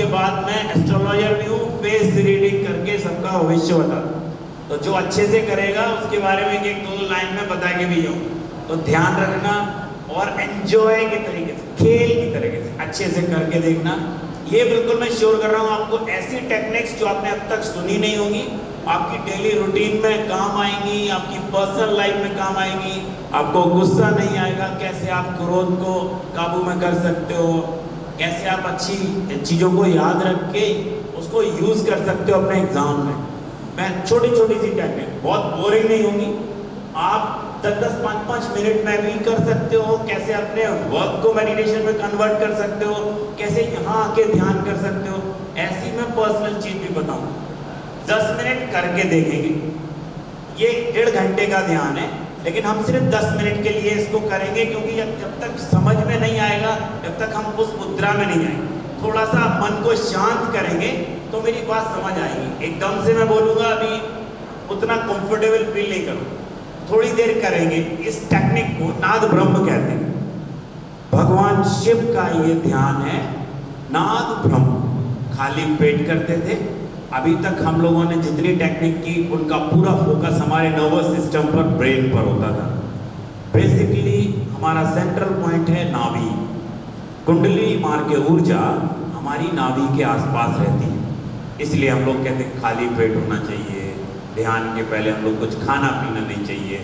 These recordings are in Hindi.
उसके बाद मैं एस्ट्रोलॉजर भी हूँ, फेस रीडिंग करके सबका भविष्य बताता। तो जो अच्छे से करेगा उसके बारे में एक दो लाइन में बता के भी जाऊँ। तो ध्यान रखना और एंजॉय के तरीके से, खेल की तरीके से अच्छे से करके देखना। ये बिल्कुल मैं श्योर कर रहा हूँ आपको ऐसी टेक्निक्स जो आपने अब तक सुनी नहीं होगी, आपकी डेली रूटीन में काम आएंगी, आपकी पर्सनल लाइफ में काम आएंगी। आपको गुस्सा नहीं आएगा, कैसे आप क्रोध को काबू में कर सकते हो, कैसे आप अच्छी चीज़ों को याद रख के उसको यूज़ कर सकते हो अपने एग्जाम में। मैं छोटी छोटी सी टेक्निक, बहुत बोरिंग नहीं होंगी, आप 10-10, 5-5 मिनट में भी कर सकते हो। कैसे अपने वर्क को मेडिटेशन में कन्वर्ट कर सकते हो, कैसे यहाँ आके ध्यान कर सकते हो, ऐसी मैं पर्सनल चीज भी बताऊँ। 10 मिनट करके देखेंगे। ये 1.5 घंटे का ध्यान है, लेकिन हम सिर्फ 10 मिनट के लिए इसको करेंगे, क्योंकि जब तक समझ में नहीं आएगा जब तक हम उस मुद्रा में नहीं आएंगे। थोड़ा सा मन को शांत करेंगे तो मेरी बात समझ आएगी। एकदम से मैं बोलूँगा अभी उतना कंफर्टेबल फील नहीं करूँगा, थोड़ी देर करेंगे। इस टेक्निक को नाद ब्रह्म कहते हैं। भगवान शिव का ये ध्यान है, नाद ब्रह्म। खाली पेट करते थे। अभी तक हम लोगों ने जितनी टेक्निक की उनका पूरा फोकस हमारे नर्वस सिस्टम पर, ब्रेन पर होता था। बेसिकली हमारा सेंट्रल पॉइंट है नाभि। कुंडली मार के ऊर्जा हमारी नाभि के आसपास रहती है। इसलिए हम लोग कहते हैं खाली पेट होना चाहिए, ध्यान के पहले हम लोग कुछ खाना पीना नहीं चाहिए।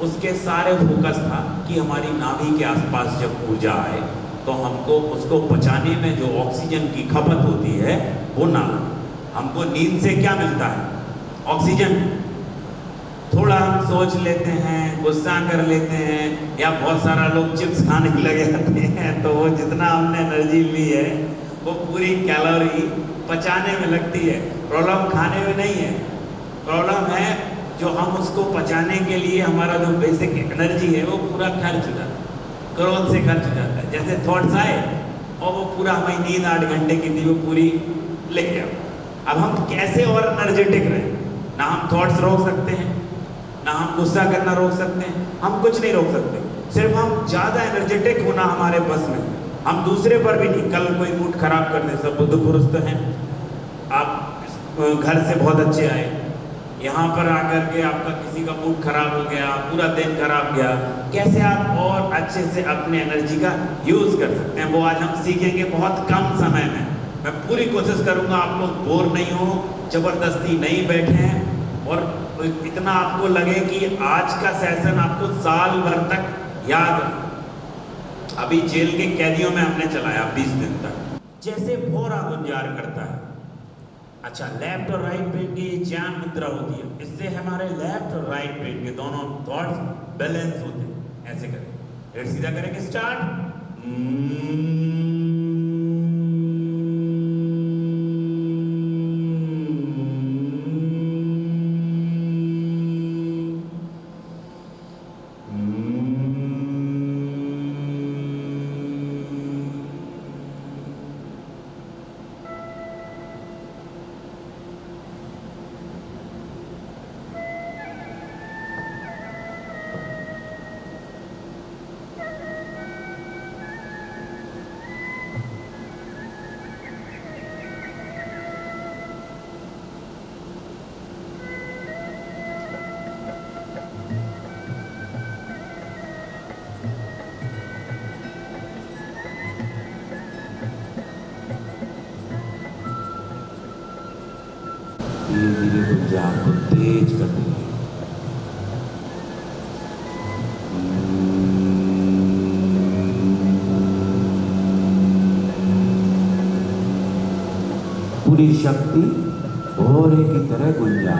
उसके सारे फोकस था कि हमारी नाभि के आसपास जब ऊर्जा आए तो हमको उसको बचाने में जो ऑक्सीजन की खपत होती है वो ना। हमको नींद से क्या मिलता है? ऑक्सीजन। थोड़ा हम सोच लेते हैं, गुस्सा कर लेते हैं, या बहुत सारा लोग चिप्स खाने लगे जाते हैं, तो वो जितना हमने एनर्जी ली है वो पूरी कैलोरी पचाने में लगती है। प्रॉब्लम खाने में नहीं है, प्रॉब्लम है जो हम उसको पचाने के लिए हमारा जो बेसिक एनर्जी है वो पूरा खर्च हो जाता है, क्रोध से खर्च हो जाता है। जैसे थॉट्स आए और वो पूरा हमारी नींद 8 घंटे की थी वो पूरी ले गया। अब हम कैसे और एनर्जेटिक रहें? ना हम थॉट्स रोक सकते हैं, ना हम गुस्सा करना रोक सकते हैं, हम कुछ नहीं रोक सकते। सिर्फ हम ज़्यादा एनर्जेटिक होना हमारे बस में। हम दूसरे पर भी नहीं। कल कोई मूड खराब कर दे, सब बुद्ध पुरुष तो हैं, आप घर से बहुत अच्छे आए, यहाँ पर आकर के आपका किसी का मूड खराब हो गया, पूरा दिन खराब गया, कैसे आप और अच्छे से अपने एनर्जी का यूज़ कर सकते हैं, वो आज हम सीखेंगे बहुत कम समय में। मैं पूरी कोशिश करूँगा आप लोग बोर नहीं हो, ज़बरदस्ती नहीं बैठें, और इतना आपको लगे कि आज का सेशन आपको साल भर तक याद रहे। अभी जेल के कैदियों में हमने चलाया 20 दिन तक, जैसे भौरा गुंजार करता है। अच्छा, लेफ्ट और राइट ब्रेन की ज्ञान मुद्रा होती है, इससे हमारे लेफ्ट और राइट ब्रेन के दोनों थॉट्स बैलेंस होते हैं। ऐसे करें, फिर सीधा करेंगे, स्टार्ट। धीरे धीरे ऊर्जा आपको तेज कर देंगे। पूरी शक्ति भौरे की तरह गुंजा।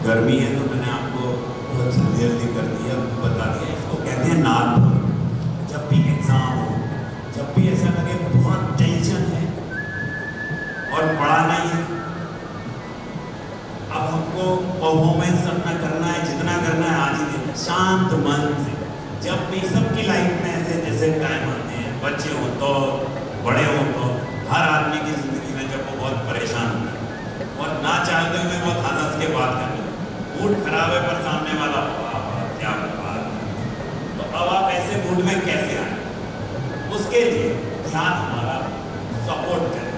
गर्मी है तो मैंने आपको बहुत जल्दी कर दिया, बता दिया। इसको कहते हैं नाद भंग। जब भी एग्जाम हो, जब भी ऐसा लगे बहुत टेंशन है और पढ़ा नहीं है, अब हमको परफॉर्मेंस अपना करना है, जितना करना है आज ही दिन शांत मन से। जब भी सबकी लाइफ में ऐसे जैसे टाइम आते हैं, बच्चे हो तो बड़े हो तो हर आदमी की जिंदगी में जब वो बहुत परेशान होता है और ना चाहते हुए बहुत हंस के बात करते हैं, मूड खराब है पर सामने वाला क्या बात, तो अब आप ऐसे मूड में कैसे आए? उसके लिए ध्यान हमारा सपोर्ट करे।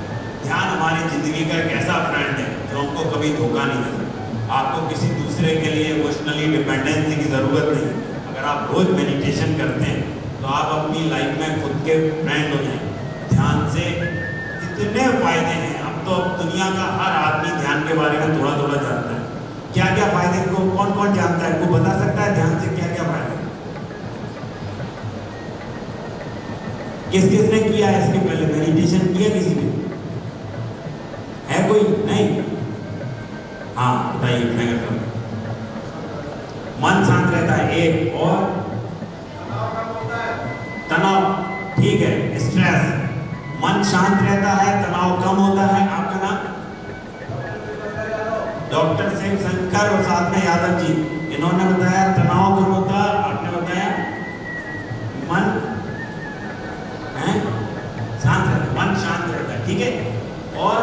ध्यान हमारी जिंदगी का एक ऐसा फ्रेंड है जो हमको कभी धोखा नहीं देता। आपको किसी दूसरे के लिए इमोशनली डिपेंडेंसी की ज़रूरत नहीं। अगर आप रोज मेडिटेशन करते हैं तो आप अपनी लाइफ में खुद के फ्रेंड हो जाएं। ध्यान से इतने फायदे हैं। अब तो दुनिया का हर आदमी ध्यान के बारे में थोड़ा थोड़ा जानता है। क्या क्या फायदे को कौन कौन जानता है? कोई बता सकता है ध्यान से क्या क्या फायदे? किस किसने किया है इसके पहले मेडिटेशन किया? किसी ने है? कोई नहीं? हाँ बताइए। मैं करता हूँ। मन शांत रहता है एक, और तनाव, ठीक है, स्ट्रेस, मन शांत रहता है, तनाव कम होता है। आपका नाम? डॉक्टर शिव शंकर और साथ में यादव जी, इन्होंने बताया तनाव कम होता। आपने बताया मन शांत रहता है, मन शांत रहता है, ठीक है। और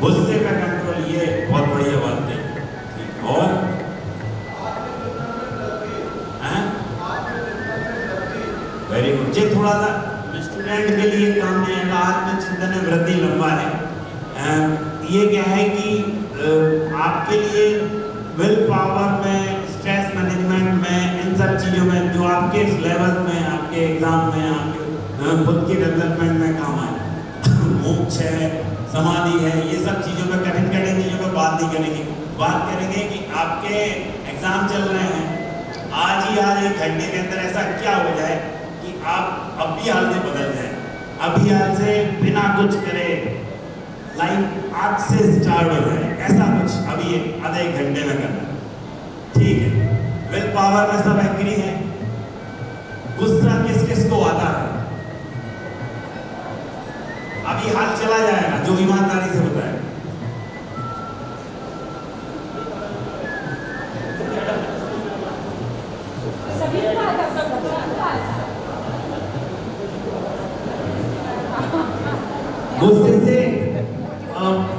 गुस्से का कंट्रोल, ये बहुत बढ़िया बात है। और वेरी गुड। ये थोड़ा सा स्टूडेंट के लिए काम नहीं है। आत्मचिंतन में वृद्धि लंबा है। ये क्या है कि आपके लिए विल पावर में, स्ट्रेस मैनेजमेंट में, इन सब चीज़ों में जो आपके सिलेबस में, आपके एग्जाम में, आपके खुद की डेवलपमेंट में काम आए। मोक्ष है, समाधि है, ये सब चीज़ों में कठिन कठिन चीज़ों में बात नहीं करेंगे। बात करेंगे कि आपके एग्जाम चल रहे हैं, आज ही आज 1 घंटे के अंदर ऐसा क्या हो जाए कि आप अभी हाल से बदल जाए, अभी हाल से बिना कुछ करे लाइफ आज से स्टार्ट हो जाए। ऐसा कुछ अभी आधे 1 घंटे में करना, ठीक है। विल पावर में सब एग्री है। गुस्सा किस किस को आता है? अभी हाल चला जाएगा जो ईमानदारी से बताए। गुस्से से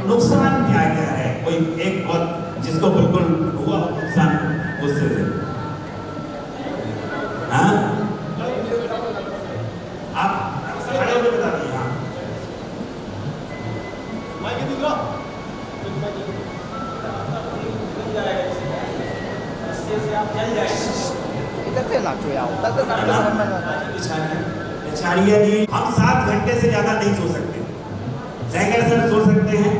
नुकसान क्या क्या है? कोई एक बहुत जिसको बिल्कुल हुआ नुकसान गुस्से से, हाँ? आप खड़े होकर बता दिए। हाँ आचार्य जी, हम 7 घंटे से ज्यादा नहीं सो सकते। जैगर सर सो सकते हैं,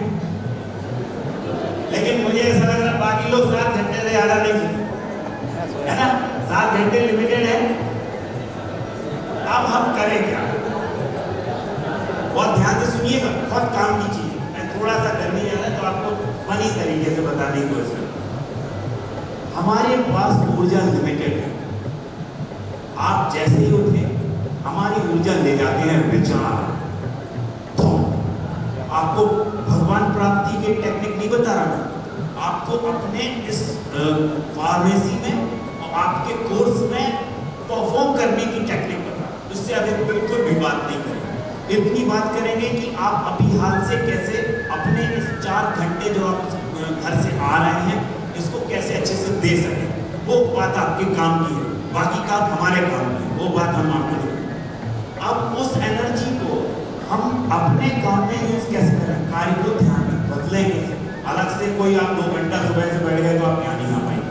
लेकिन मुझे ऐसा लग रहा बाकी लोग 7 घंटे से ज्यादा नहीं सोते, है ना? 7 घंटे लिमिटेड है। अब हम करें क्या? बहुत ध्यान से सुनिएगा, बहुत काम की चीज। मैं थोड़ा सा करने जा रहा है तो आपको फनी तरीके से बताने की कोशिश करूं। हमारे पास ऊर्जा लिमिटेड है। आप जैसे ही उठे हमारी ऊर्जा ले जाते हैं विचार। तो आपको भगवान प्राप्ति के टेक्निक नहीं बता रहा मैं, आपको अपने इस फार्मेसी में और आपके कोर्स में परफॉर्म करने की टेक्निक बता रहा हूं। इससे अधिक बिल्कुल भी बात नहीं करेंगे। इतनी बात करेंगे कि आप अभी हाल से कैसे अपने इस 4 घंटे जो आप घर से आ रहे हैं इसको कैसे अच्छे से दे सकें। वो बात आपके काम की है, बाकी काम हमारे काम की है, वो बात हम आपको देंगे। अब उस एनर्जी को हम अपने काम में यूज कैसे करें? कार्य को ध्यान में बदलें कैसे? अलग से कोई आप 2 घंटा सुबह से बैठ गए तो आप यहाँ नहीं आ पाएंगे।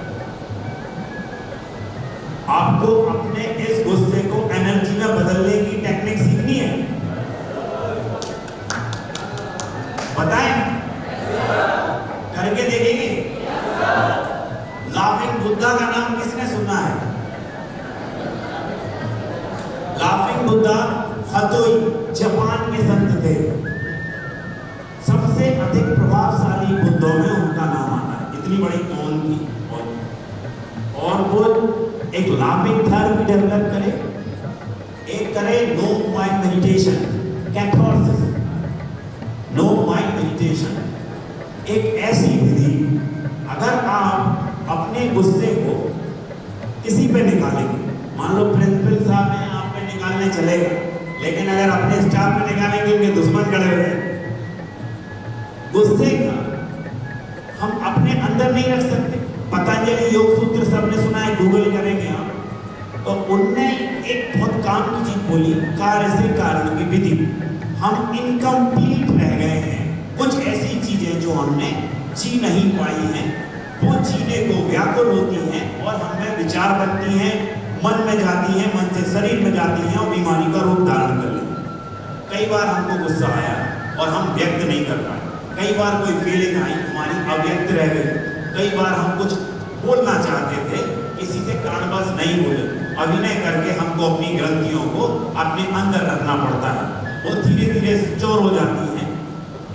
आपको अपने इस गुस्से को एनर्जी में बदलने की टेक्निक सीखनी है। बताएं, करके देखेंगे। लाफिंग बुद्धा का नाम किसने सुना है? लाफिंग बुद्धा हतोई जापान के संत थे। सब सबसे अधिक प्रभावशाली बुद्धों में उनका नाम आता है, इतनी बड़ी कौन थी। और वो एक लाफिंग थेरेपी डेवलप करे, एक करे no mind meditation, catharsis, no mind meditation, एक ऐसी विधि अगर आप अपने गुस्से को किसी पे निकालेंगे, मान लो प्रिंसिपल साहब हैं, आप पे निकालने चलेगा, लेकिन अगर अपने स्टाफ पे निकालेंगे उनके दुश्मन खड़े हुए हैं। गुस्से का हम अपने अंदर नहीं रख सकते। पतंजलि योग सूत्र सबने सुना है, गूगल करेंगे आप, तो उनने एक बहुत काम की चीज बोली, कार्य से कारण की विधि। हम इनकम्प्लीट रह गए हैं, कुछ ऐसी चीजें जो हमने जी नहीं पाई हैं, वो जीने को व्याकुल होती हैं और हमें विचार बनती हैं, मन में जाती हैं, मन से शरीर में जाती हैं और बीमारी का रूप धारण कर लेती हैं। कई बार हमको गुस्सा आया और हम व्यक्त नहीं कर पाए, कई बार कोई फीलिंग आई हमारी अव्यक्त रह गई, कई बार हम कुछ बोलना चाहते थे, किसी से कारणवश नहीं बोले, अभिनय करके हमको अपनी गलतियों को अपने अंदर रखना पड़ता है। वो धीरे धीरे स्टोर हो जाती हैं,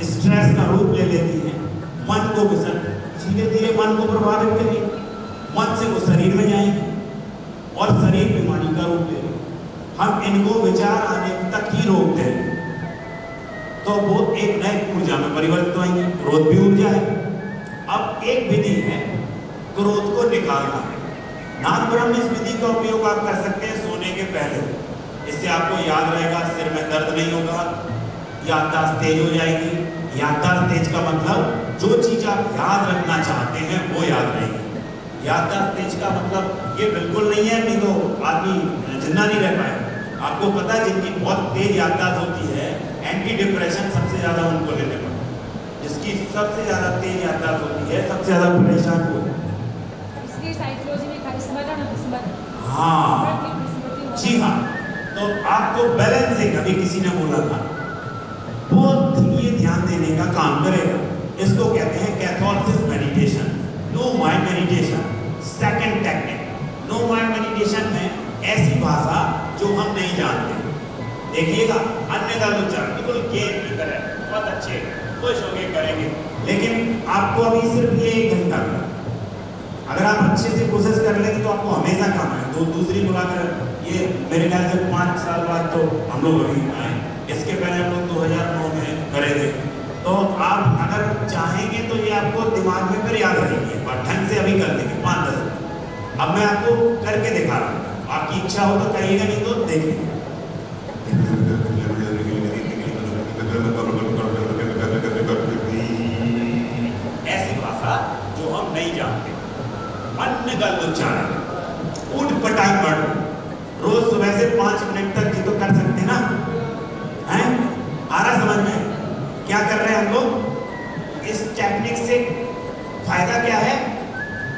स्ट्रेस का रूप ले लेती हैं, मन को धीरे धीरे मन को प्रभावित करिए, मन से वो शरीर में जाएंगे और शरीर बीमारी का रूप ले लेगा। हम इनको विचार आने तक ही रोकते हैं तो वो एक नई ऊर्जा में परिवर्तित होंगे, क्रोध भी ऊर्जा है। अब एक विधि है क्रोध को निकालना। नाद ब्रह्म इस विधि का उपयोग आप कर सकते हैं सोने के पहले, इससे आपको याद रहेगा, सिर में दर्द नहीं होगा, याददाश्त तेज हो जाएगी। याददाश्त तेज का मतलब जो चीज आप याद रखना चाहते हैं वो याद रहेगी। याददाश्त तेज का मतलब ये बिल्कुल नहीं है नहीं तो आदमी जिंदा नहीं रह पाए। आपको पता है जिनकी बहुत तेज याददाश्त होती है, एंटी डिप्रेशन सबसे ज्यादा उनको लेने पड़ता है। जिसकी सबसे ज्यादा तेज याददाश्त होती है सबसे ज्यादा परेशान हो, इसलिए साइकोलॉजी में खाली स्मरण हाँ जी हाँ। तो आपको बैलेंसिंग अभी किसी ने बोला था, वो ये ध्यान देने का काम करेगा। इसको कहते हैं catharsis meditation, no mind meditation. Second technique no mind meditation में ऐसी भाषा जो हम नहीं जानते, देखिएगा अन्य का उच्चारण बिल्कुल गेम की तरह बहुत अच्छे खुश होकर करेंगे, लेकिन आपको अभी सिर्फ ये 1 घंटा मिला। अगर आप अच्छे से कोशिश कर लेंगे तो आपको हमेशा काम है। तो दूसरी मुलाकात ये मेरे ख्याल से 5 साल बाद तो हम लोग अभी आए, इसके पहले हम लोग 2009 में करे थे। तो आप अगर चाहेंगे तो ये आपको दिमाग में फिर याद रहेंगे और ढंग से अभी कर देंगे 5-10। अब मैं आपको करके दिखा रहा हूँ, आपकी इच्छा हो तो कहिएगा, नहीं तो देख लीजिए। ऐसी भाषा जो हम नहीं जानते, अन्य गलत उच्चारण, उठ पटाई पढ़, रोज सुबह से 5 मिनट तक ये तो कर सकते ना, हैं? आ रहा समझ में? क्या कर रहे हैं हम लोग? इस टेक्निक से फायदा क्या है?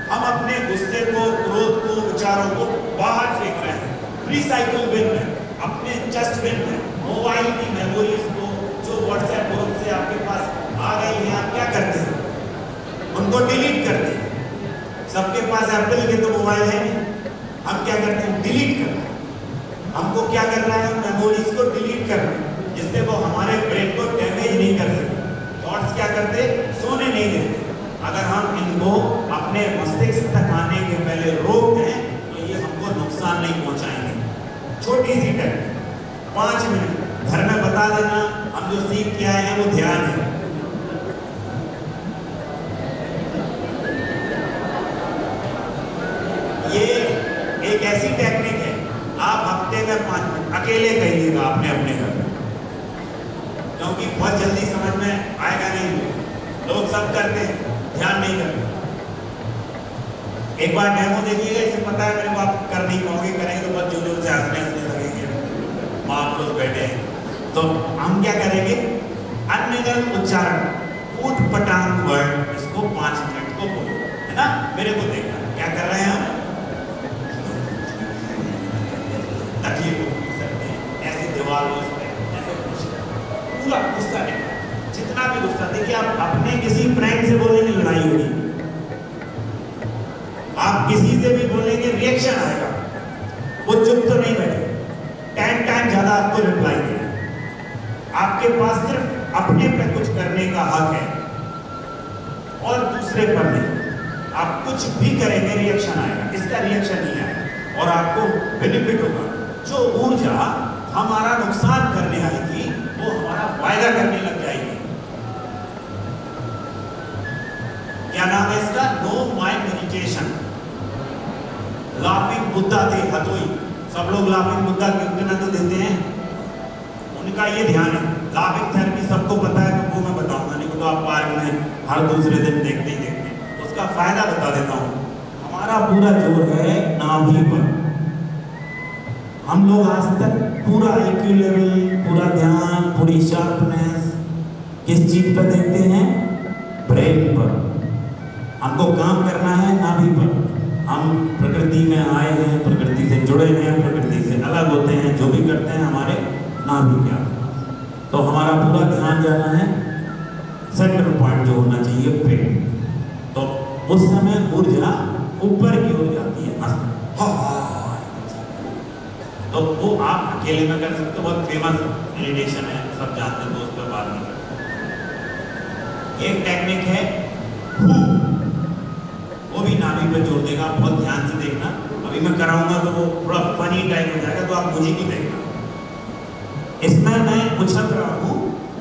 हम अपने गुस्से को, क्रोध को, विचारों को बाहर फेंक रहे हैं, रिसाइकिल बिन में, अपने जस्ट बिन में। मोबाइल की मेमोरीज को जो व्हाट्सएप ग्रुप से आपके पास आ गई है, आप क्या करते हैं? उनको डिलीट करते हैं। सबके पास एप्पल के तो मोबाइल है नहीं, हम क्या करते हैं? डिलीट करते हैं। हमको क्या करना है? मेमोरीज को डिलीट करना है, जिससे वो हमारे ब्रेन को डैमेज नहीं कर सके। थॉट्स क्या करते? सोने नहीं देते। अगर हम इनको अपने मस्तिष्क तक आने के पहले रोक दें तो ये हमको नुकसान नहीं पहुंचाएंगे। छोटी सी टेक्निक, 5 मिनट घर में बता देना। हम जो सीख के आए हैं वो ध्यान है। ये एक ऐसी टेक्निक है, आप हफ्ते में 5 मिनट अकेले कहिएगा अपने अपने घर में, क्योंकि बहुत जल्दी समझ में आएगा नहीं। लोग सब करते हैं, ध्यान नहीं करते। एक बार डेमो देखिएगा, इसे पता है मेरे को आप कर नहीं पाओगे, करेंगे तो बहुत जोर से हंसने लगेंगे। महापुरुष बैठे हैं तो हम क्या करेंगे? अन्यगल उच्चारण, ऊट पटांग वर्ड, इसको 5 मिनट को बोलो, है ना? मेरे को देखना क्या कर रहे हैं हम। तकिए को पी सकते हैं, ऐसे दीवार को ऐसे पूरा गुस्सा नहीं, जितना भी गुस्सा। देखिए आप अपने किसी फ्रेंड से बोलेंगे लड़ाई होगी, आप किसी से भी बोलेंगे रिएक्शन आएगा, वो चुप तो नहीं बैठे, टाइम ज्यादा आपको रिप्लाई देगा। आपके पास सिर्फ अपने पे कुछ करने का हक है और दूसरे पर नहीं। आप कुछ भी करेंगे रिएक्शन आएगा, इसका रिएक्शन नहीं आएगा और आपको बेनिफिट होगा। जो ऊर्जा हमारा नुकसान करने आई थी वो हमारा फायदा करने लग जाएगी। क्या नाम है इसका? No mind meditation. Laughing Buddha थे हतोई, सब लोग लाफिंग बुद्धा कितना तो देते हैं, उनका ये ध्यान है। लाफिंग थेरेपी सबको पता है, तो वो मैं बताऊंगा नहीं तो आप पार्क में हर दूसरे दिन देखते ही देखते हैं। उसका फायदा बता देता हूं। हमारा पूरा जोर है नाभि पर। हम लोग आज तक पूरा IQ लेवल, पूरा ध्यान, पूरी शार्पनेस किस चीज पर देखते हैं? ब्रेन पर। हमको काम करना है नाभि पर। हम प्रकृति में आए हैं, प्रकृति से जुड़े हैं, प्रकृति से अलग होते हैं, जो भी करते हैं हमारे नाभि क्या। तो हमारा पूरा ध्यान जाना है सेंट्रल पॉइंट जो होना चाहिए पेट। तो उस समय ऊर्जा ऊपर की ओर जाती है। तो वो आप अकेले में कर सकते हो, बहुत फेमस मेडिटेशन है, सब जानते हैं, तो उस पर बात नहीं करते। एक टेक्निक है हू, वो भी नाभि पे जोड़ देगा, बहुत ध्यान से देखना। अभी मैं कराऊंगा तो वो थोड़ा फनी टाइप हो जाएगा, तो आप मुझे को देखना। इसमें मैं उछल रहा हूँ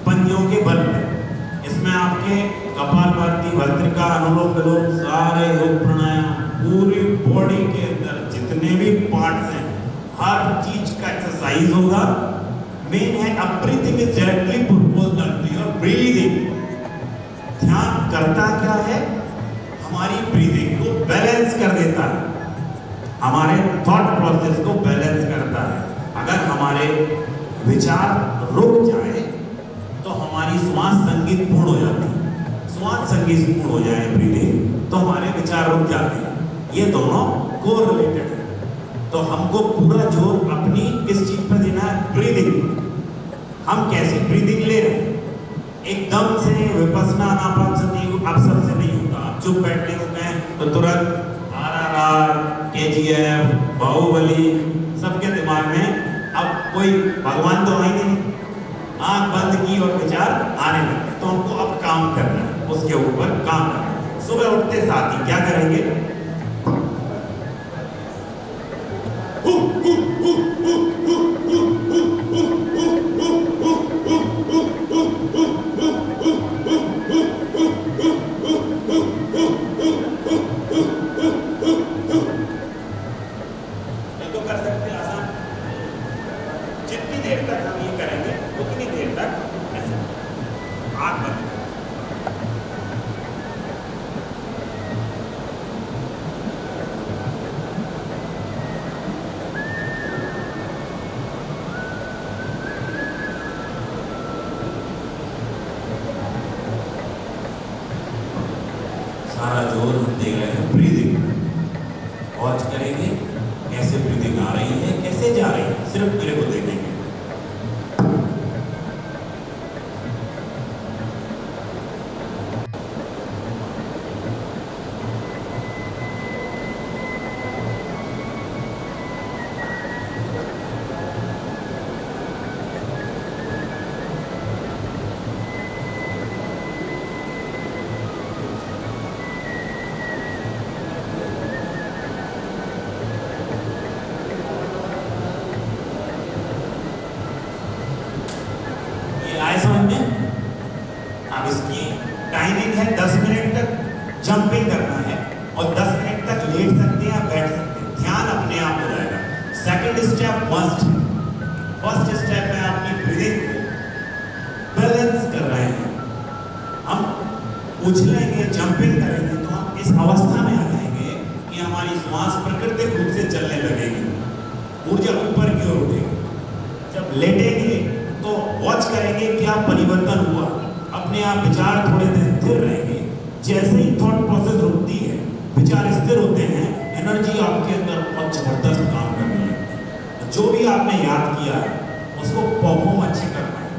पंजों के बल पे। इसमें आपके कपालभाति, भस्त्रिका, अनुलोम विलोम, सारे योग प्राणायाम, पूरी बॉडी के अंदर जितने भी पार्ट्स हैं हर चीज का एक्सरसाइज होगा। मेन है everything is directly proportional to your breathing. ध्यान करता क्या है? हमारी ब्रीदिंग को बैलेंस कर देता है, हमारे थॉट प्रोसेस को बैलेंस करता है। अगर हमारे विचार रुक जाए तो हमारी श्वास संगीत पूर्ण हो जाती है। श्वास संगीत पूर्ण हो जाए ब्रीदिंग तो हमारे विचार रुक जाते हैं। ये दोनों कोरिलेटेड है। तो हमको पूरा जोर अपनी किस चीज पर देना है? ब्रीदिंग। हम कैसे ब्रीदिंग ले रहे हैं? एकदम से विपස්සना आनापानसति आप सबसे नहीं होता। आप चुप बैठने को कहें तो तुरंत RRR, KGF, बाहुबली सबके दिमाग में अब कोई भगवान तो आएंगे नहीं। आंख बंद की और विचार आने लगते। तो हमको अब काम करना है, उसके ऊपर काम करना है। सुबह उठते साथ ही क्या करेंगे? कर सकते हैं आसान। जितनी देर तक हम ये करेंगे उतनी देर तक ऐसे आंख बंद। सारा जोर हम दे रहे हैं ब्रीदिंग। वॉच करेंगे कैसे ब्रीदिंग आ रही है, कैसे जा रही है, सिर्फ मेरे को देखेंगे। आए समझ में? अब इसकी टाइमिंग है 10 मिनट तक जंपिंग करना है और 10 मिनट तक लेट सकते हैं या बैठ सकते हैं। ध्यान अपने आप हो जाएगा। Second step must. First step में अपनी ब्रीदिंग को बैलेंस कर रहे हैं। हम उछलेंगे, जंपिंग करेंगे तो हम इस अवस्था में आ जाएंगे कि हमारी श्वास प्राकृतिक रूप से चलने लगेगी, ऊर्जा ऊपर की ओर उठेगी। जब लेटेंगे तो वॉच करेंगे क्या परिवर्तन हुआ। अपने आप विचार थोड़े देर स्थिर रहेंगे। जैसे ही थॉट प्रोसेस रुकती है, विचार स्थिर होते हैं, एनर्जी आपके अंदर बहुत जबरदस्त काम करने लगती है। जो भी आपने याद किया है उसको परफॉर्म अच्छे करना है।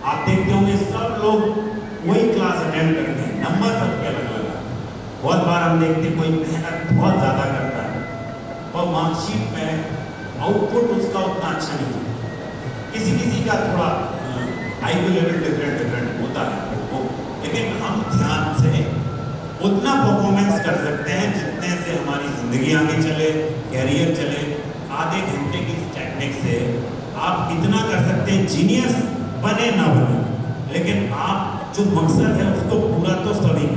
आप देखते होंगे सब लोग वही क्लास अटेंड करते हैं, नंबर सबके अलग अलग। बहुत बार हम देखते हैं कोई मेहनत बहुत ज़्यादा करता है और मार्कशीट में आउटपुट उसका उतना अच्छा नहीं है। किसी किसी का थोड़ा IQ लेवल डिफरेंट होता है वो, लेकिन हम ध्यान से उतना परफॉर्मेंस कर सकते हैं जितने से हमारी जिंदगी आगे चले, कैरियर चले। आधे घंटे की टेक्निक से आप इतना कर सकते हैं, जीनियस बने ना बने, लेकिन आप जो मकसद है उसको पूरा तो सभी